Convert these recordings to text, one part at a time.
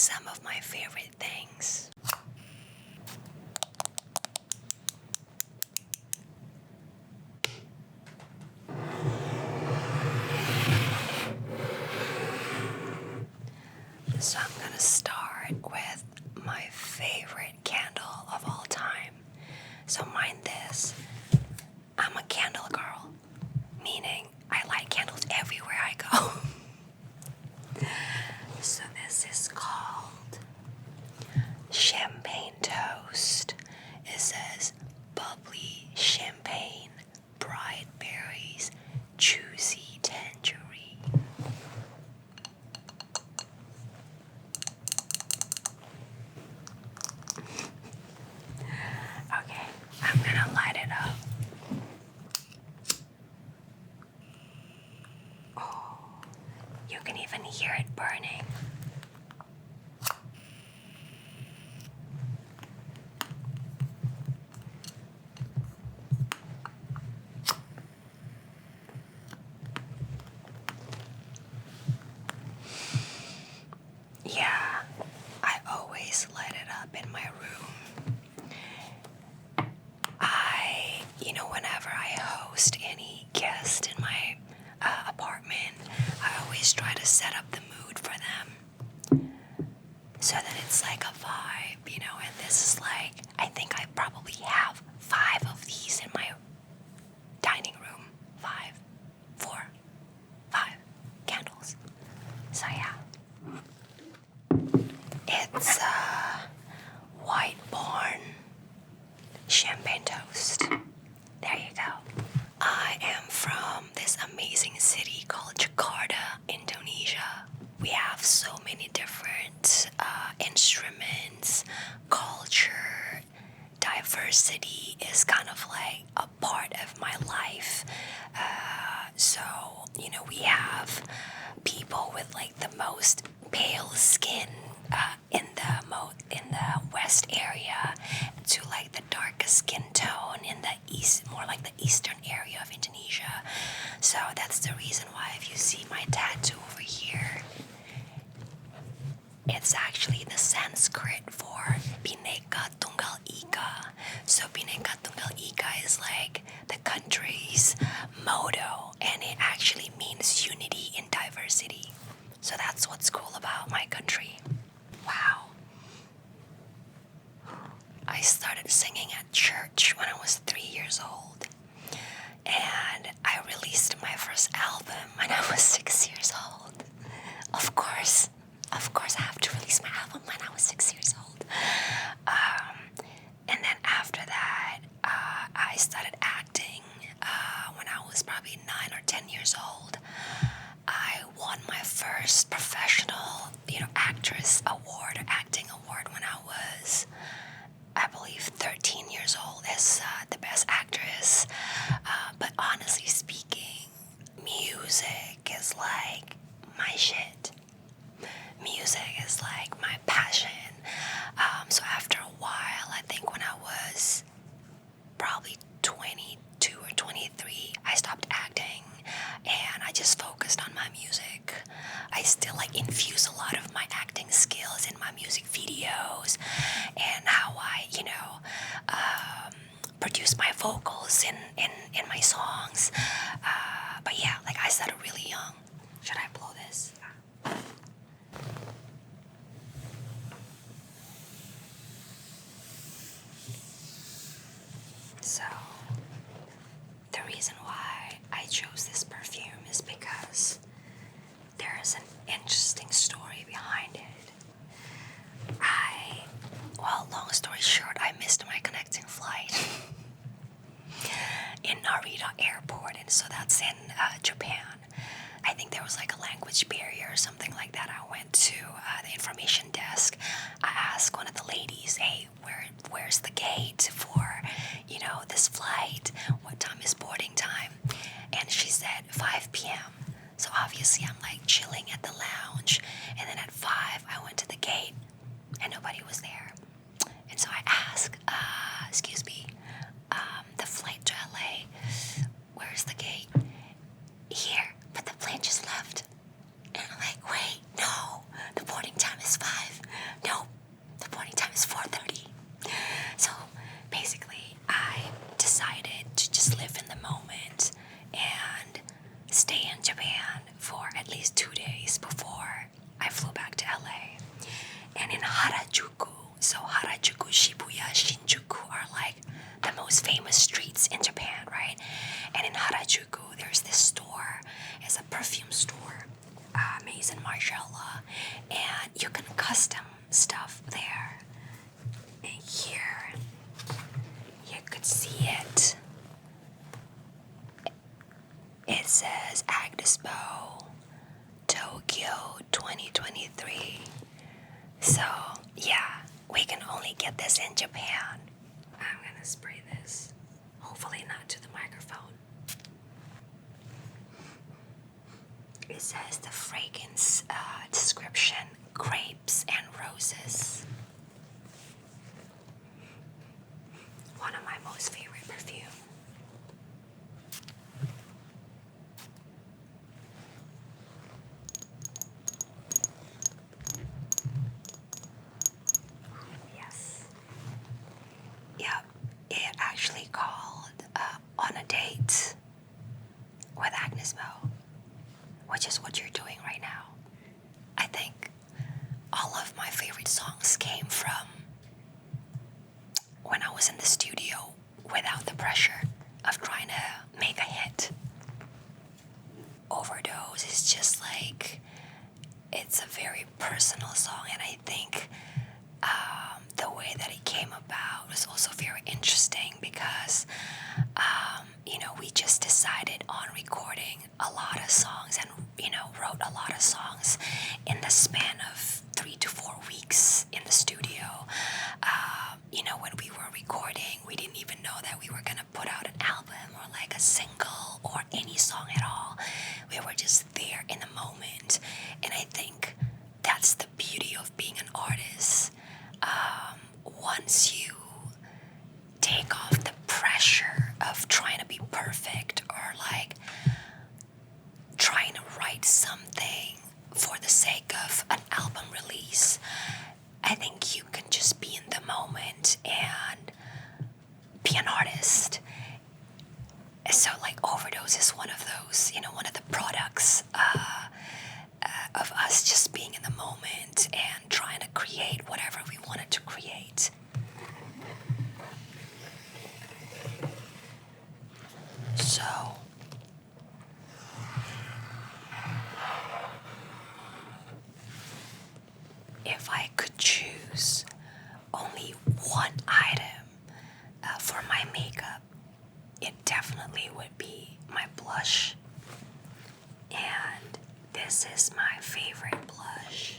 some of my favorite things. So I'm gonna start with my favorite candle of all time. So mind this, I'm a candle girl, meaning I light candles everywhere I go. So this is called Champagne Toast. It says bubbly champagne, bright berries, juicy tangerine. Okay, I'm gonna light it up. Oh, you can even hear it burning. Yeah, I always light it up in my room. Whenever I host any guest in my apartment, I always try to set up the mood for them so that it's like a vibe, and this is like, I think I probably have 5 of these in my dining room. 5 candles. So yeah. It's White Barn Champagne Toast. There you go. I am from this amazing city called Jakarta, Indonesia. We have so many different instruments, culture, diversity is kind of like a part of my life. We have people with like the most pale skin in the west area to like the darkest skin tone in the east, more like the eastern area of Indonesia. So that's the reason why if you see my tattoo over here, it's actually the Sanskrit for Bhinneka Tunggal Ika. So Bhinneka Tunggal Ika is like the country's motto, and it actually means unity in diversity. So that's what's cool about my country. Wow. I started singing at church when I was 3 years old. And I released my first album when I was 6 years old. Of course, I have to release my album when I was 6 years old. And then after that, I started acting when I was probably 9 or 10 years old. I won my first professional, actress award or acting award when I was, I believe, 13 years old as the best actress. But honestly speaking, music is like my shit. Music is like my passion. So after a while, I think when I was probably 22 or 23, I stopped acting and I just focused on my music. I still infuse a lot of my acting skills in my music videos and how I, produce my vocals in my songs. But yeah, I started really young. Should I blow this? So, the reason why I chose this perfume is because there is an interesting story behind it. Long story short, I missed my connecting flight in Narita Airport, and so that's in Japan. I think there was a language barrier or something like that. I went to the information desk. I asked one of the ladies, "Hey, where's the gate for, this flight? What time is boarding time?" And she said 5 p.m. So obviously I'm chilling at the lounge, and then at 5 I went to the gate, and nobody was there. And so I asked, "Excuse me, the flight to LA, where's the gate?" "Here, but the plane just left." And I'm like, "Wait, no, the Shinjuku are like the most famous streets in Japan, right? And in Harajuku, there's this store. It's a perfume store, Maison Margiela, and you can custom stuff there. And here, you could see it. It says Agnez Mo, Tokyo 2023. So, yeah, we can only get this in Japan. I'm gonna spray this. Hopefully not to the microphone. It says the fragrance description, grapes and roses. One of my most favorite perfume. Yes. Yep. It actually called On a Date with Agnez Mo, which is what you're doing right now. I think all of my favorite songs came from when I was in the studio without the pressure of trying to make a hit. Overdose is just like, it's a very personal song, and I think the way that it came about was also very interesting because we just decided on recording a lot of songs and wrote a lot of songs in the span of 3 to 4 weeks in the studio. When we were recording, we didn't even know that we were gonna put out an album or like a single or any song at all. We were just there in the moment, and I think that's the beauty of being an artist. Once you take off the pressure of trying to be perfect or like trying to write something for the sake of an album release, I think you can just be in the moment and be an artist. So like Overdose is one of those, one of the products of us just being in the moment and trying to create whatever we wanted to create. So if I could choose only one item for my makeup, it definitely would be my blush. And this is my favorite blush.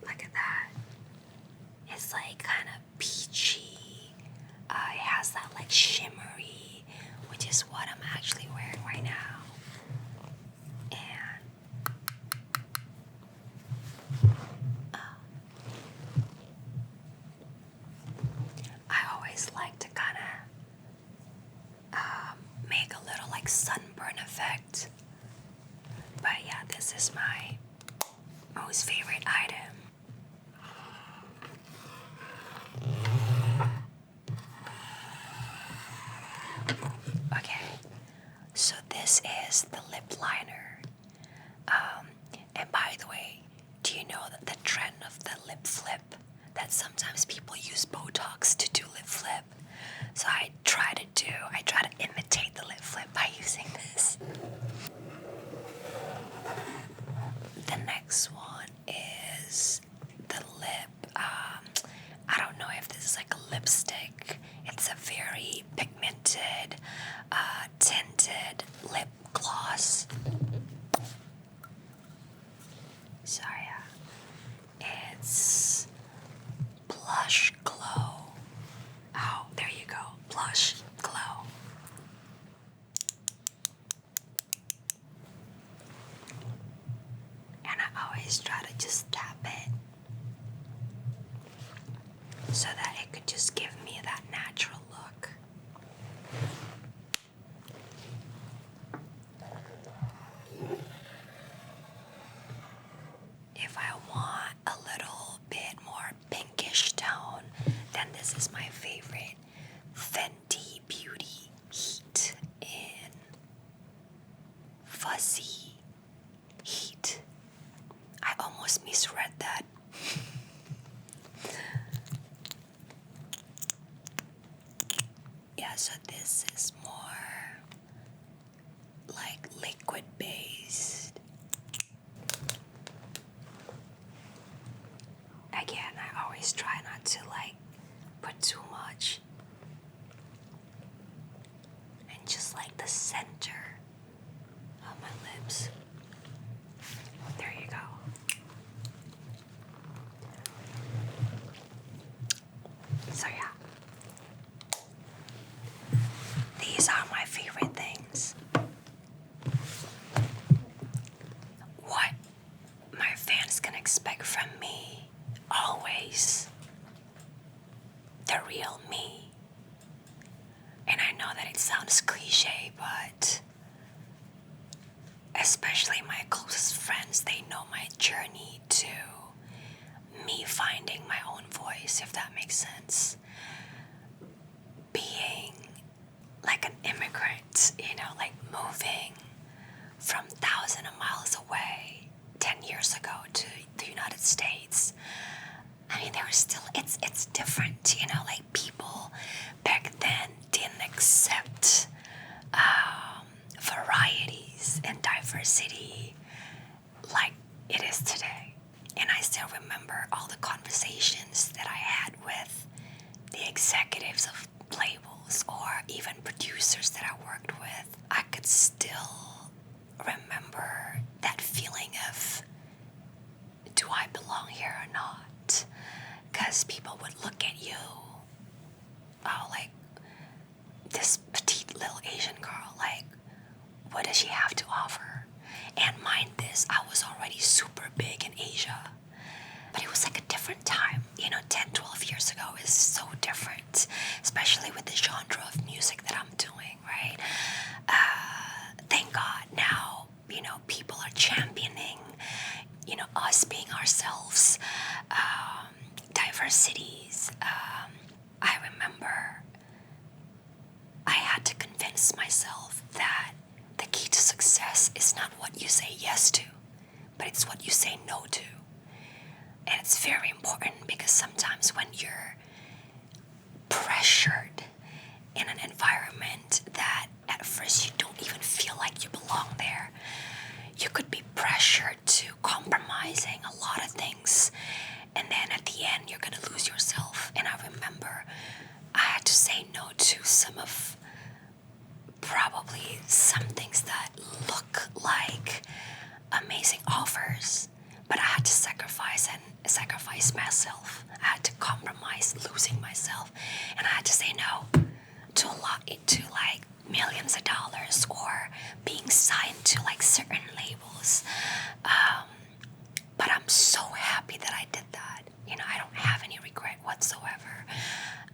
Look at that. It's like kind of peachy. It has that like shimmery, which is what I'm actually wearing right now. And I always like to kind of make a little like sunburn effect. But yeah, this is my most favorite item. Okay, so this is the lip liner. And by the way, do you know that the trend of the lip flip, that sometimes people use Botox to do lip flip? So I try to imitate the lip flip by using this. The next one is the lip. I don't know if this is like a lipstick. It's a very pigmented, tinted lip gloss. So yeah, it's Blush Glow. Oh, there you go, Blush Glow. And I always try to just tap it so that it could just give me that natural look. If I want a little bit more pinkish tone, then this is my favorite Fenty Beauty Heat in Fuzzy Heat. I almost almost misread that. Yeah, so this is more like liquid based. Again, I always try not to like put too much. And just like the center of my lips. There you go. So yeah. These are my favorite things. What my fans can expect from me, always the real me. And I know that it sounds cliche, but especially my closest friends, they know my journey to me finding my own voice, if that makes sense. Being like an immigrant, like moving from thousands of miles away 10 years ago to the United States. I mean, there was still, it's different, like people back then didn't accept varieties and diversity like it is today. And I still remember all the conversations that I had with the executives of labels or even producers that I worked with. I could still remember that feeling of, do I belong here or not? Because people would look at you, like this petite little Asian girl, like, what does she have to offer? And mind this, I was already super big in Asia. But it was like a different time. 10, 12 years ago is so different, especially with the genre of music that I'm doing, right? Thank God now, people are championing, us being ourselves, diversities. I remember I had to convince myself that the key to success is not what you say yes to, but it's what you say no to. And it's very important because sometimes when you're pressured in an environment that at first you don't even feel like you belong there, you could be pressured to compromising a lot of things. And then at the end, you're going to lose yourself. And I remember I had to say no to probably some things that look like amazing offers, but I had to sacrifice myself. I had to compromise losing myself, and I had to say no to like millions of dollars or being signed to like certain labels. But I'm so happy that I did that. I don't have any regret whatsoever.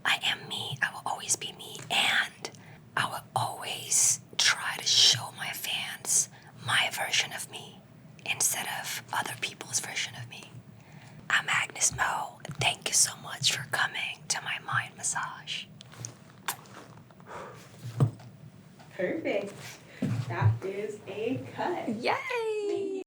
I am me. I will always be me, and I will always try to show my fans my version of me instead of other people's version of me. I'm Agnez Mo. Thank you so much for coming to my mind massage. Perfect. That is a cut. Yay!